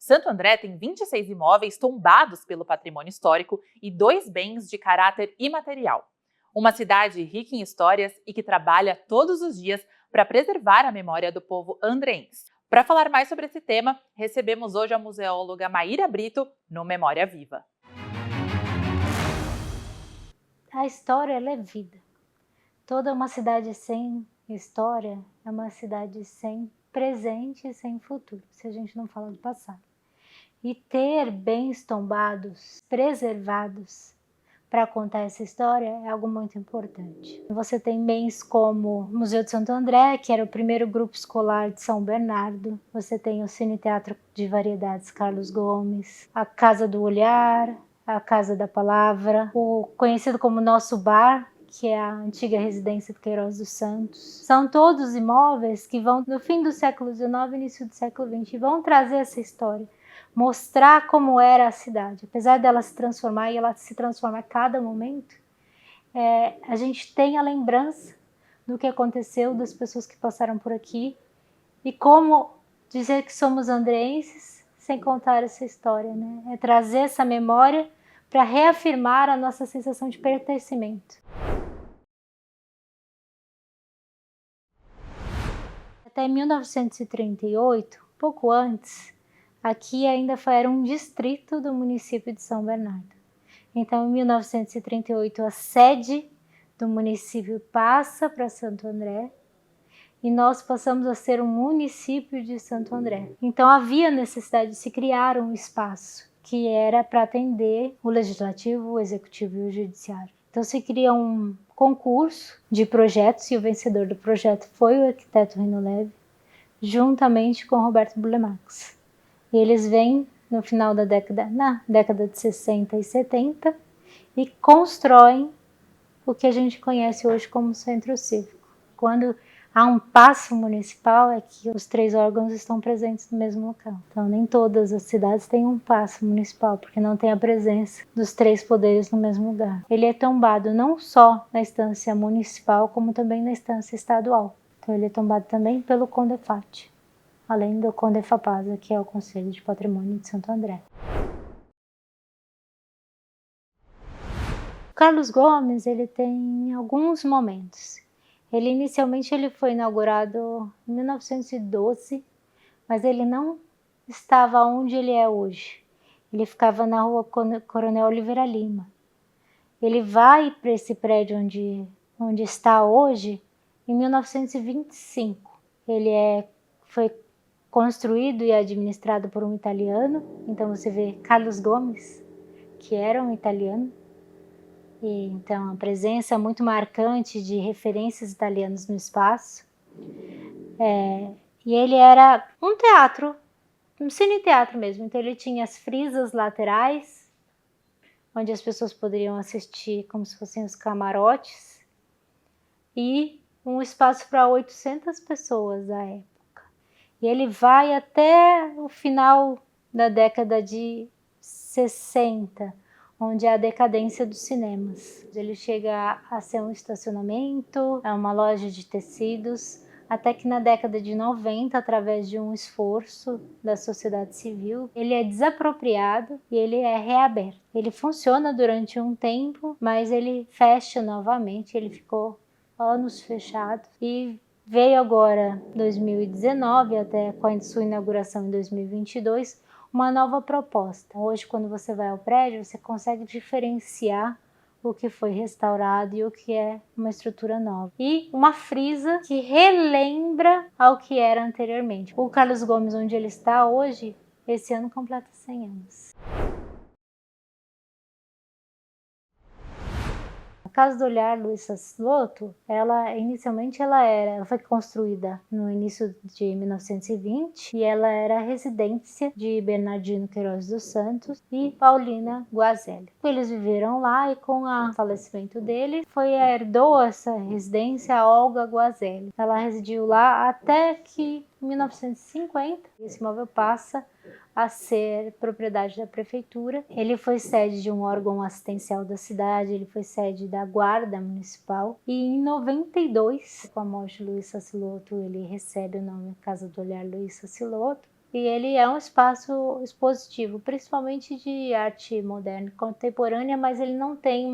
Santo André tem 26 imóveis tombados pelo patrimônio histórico e 2 bens de caráter imaterial. Uma cidade rica em histórias e que trabalha todos os dias para preservar a memória do povo andreense. Para falar mais sobre esse tema, recebemos hoje a museóloga Maíra Brito no Memória Viva. A história, ela é vida. Toda uma cidade sem história é uma cidade sem presente e sem futuro, se a gente não fala do passado. E ter bens tombados, preservados, para contar essa história é algo muito importante. Você tem bens como o Museu de Santo André, que era o primeiro grupo escolar de São Bernardo. Você tem o Cine Teatro de Variedades Carlos Gomes, a Casa do Olhar, a Casa da Palavra, o conhecido como Nosso Bar, que é a antiga residência do Queiroz dos Santos. São todos imóveis que vão, no fim do século XIX e início do século XX, vão trazer essa história, mostrar como era a cidade. Apesar dela se transformar, e ela se transforma a cada momento, a gente tem a lembrança do que aconteceu, das pessoas que passaram por aqui, e como dizer que somos andreenses sem contar essa história, né? É trazer essa memória para reafirmar a nossa sensação de pertencimento. Até 1938, pouco antes, aqui ainda era um distrito do município de São Bernardo. Então, em 1938, a sede do município passa para Santo André e nós passamos a ser um município de Santo André. Então, havia necessidade de se criar um espaço que era para atender o legislativo, o executivo e o judiciário. Então, se cria um concurso de projetos e o vencedor do projeto foi o arquiteto Rino Leve, juntamente com Roberto Bulemax. E eles vêm no final da na década de 60 e 70 e constroem o que a gente conhece hoje como Centro Cívico. Quando há um paço municipal, é que os 3 órgãos estão presentes no mesmo local. Então, nem todas as cidades têm um paço municipal, porque não tem a presença dos 3 poderes no mesmo lugar. Ele é tombado não só na instância municipal, como também na instância estadual. Então, ele é tombado também pelo Condefat, além do Condefapasa, que é o Conselho de Patrimônio de Santo André. O Carlos Gomes, ele tem alguns momentos. Inicialmente ele foi inaugurado em 1912, mas ele não estava onde ele é hoje. Ele ficava na rua Coronel Oliveira Lima. Ele vai para esse prédio onde está hoje em 1925. Foi construído e administrado por um italiano. Então você vê Carlos Gomes, que era um italiano. E, então, a presença muito marcante de referências italianas no espaço. E ele era um teatro, um cine-teatro mesmo. Então, ele tinha as frisas laterais, onde as pessoas poderiam assistir como se fossem os camarotes, e um espaço para 800 pessoas da época. E ele vai até o final da década de 60, onde há a decadência dos cinemas. Ele chega a ser um estacionamento, é uma loja de tecidos, até que na década de 90, através de um esforço da sociedade civil, ele é desapropriado e ele é reaberto. Ele funciona durante um tempo, mas ele fecha novamente, ele ficou anos fechado e veio agora, 2019, até com a sua inauguração em 2022, uma nova proposta. Hoje, quando você vai ao prédio, você consegue diferenciar o que foi restaurado e o que é uma estrutura nova. E uma frisa que relembra ao que era anteriormente. O Carlos Gomes, onde ele está hoje, esse ano completa 100 anos. A Casa do Olhar Luiz Sassilotto, inicialmente ela foi construída no início de 1920 e ela era a residência de Bernardino Queiroz dos Santos e Paulina Guazelli. Eles viveram lá e com o falecimento dele, herdou essa residência a Olga Guazelli. Ela residiu lá até que em 1950 esse imóvel passa a ser propriedade da prefeitura. Ele foi sede de um órgão assistencial da cidade, ele foi sede da guarda municipal e em 92, com a morte de Luiz Sassilotto, ele recebe o nome Casa do Olhar Luiz Sassilotto E ele é um espaço expositivo, principalmente de arte moderna e contemporânea, mas ele não tem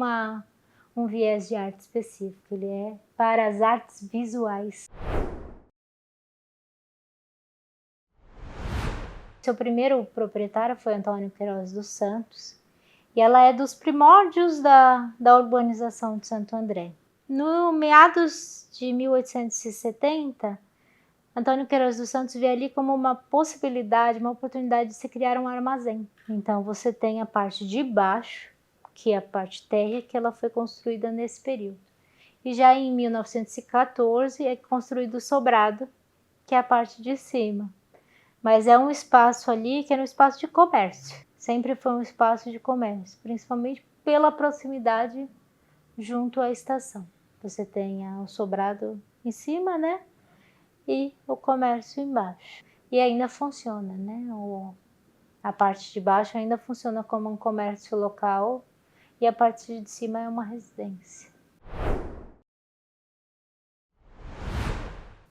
um viés de arte específico, ele é para as artes visuais. Seu primeiro proprietário foi Antônio Queiroz dos Santos, e ela é dos primórdios da urbanização de Santo André. No meados de 1870, Antônio Queiroz dos Santos vê ali como uma possibilidade, uma oportunidade de se criar um armazém. Então você tem a parte de baixo, que é a parte térrea, que ela foi construída nesse período. E já em 1914 é construído o sobrado, que é a parte de cima. Mas é um espaço ali que era um espaço de comércio. Sempre foi um espaço de comércio, principalmente pela proximidade junto à estação. Você tem o sobrado em cima, né? E o comércio embaixo. E ainda funciona, né? A parte de baixo ainda funciona como um comércio local e a parte de cima é uma residência.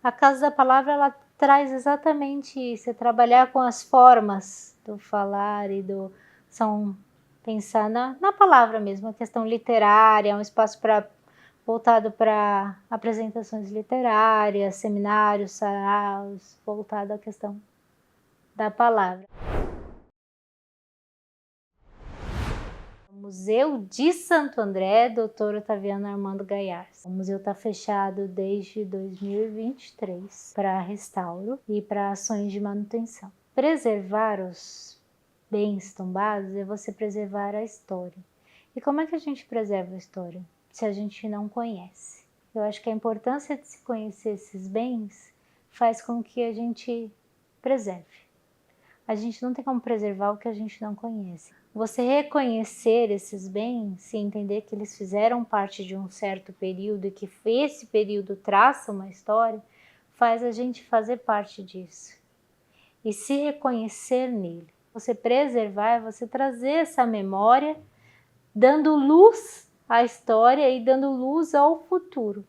A Casa da Palavra, ela traz exatamente isso, é trabalhar com as formas do falar e pensar na palavra mesmo, a questão literária, um espaço voltado para apresentações literárias, seminários, saraus, voltado à questão da palavra. Museu de Santo André, Dr. Otaviano Armando Gaiarsa. O museu está fechado desde 2023 para restauro e para ações de manutenção. Preservar os bens tombados é você preservar a história. E como é que a gente preserva a história se a gente não conhece? Eu acho que a importância de se conhecer esses bens faz com que a gente preserve. A gente não tem como preservar o que a gente não conhece. Você reconhecer esses bens e entender que eles fizeram parte de um certo período e que esse período traça uma história, faz a gente fazer parte disso. E se reconhecer nele. Você preservar é você trazer essa memória, dando luz à história e dando luz ao futuro.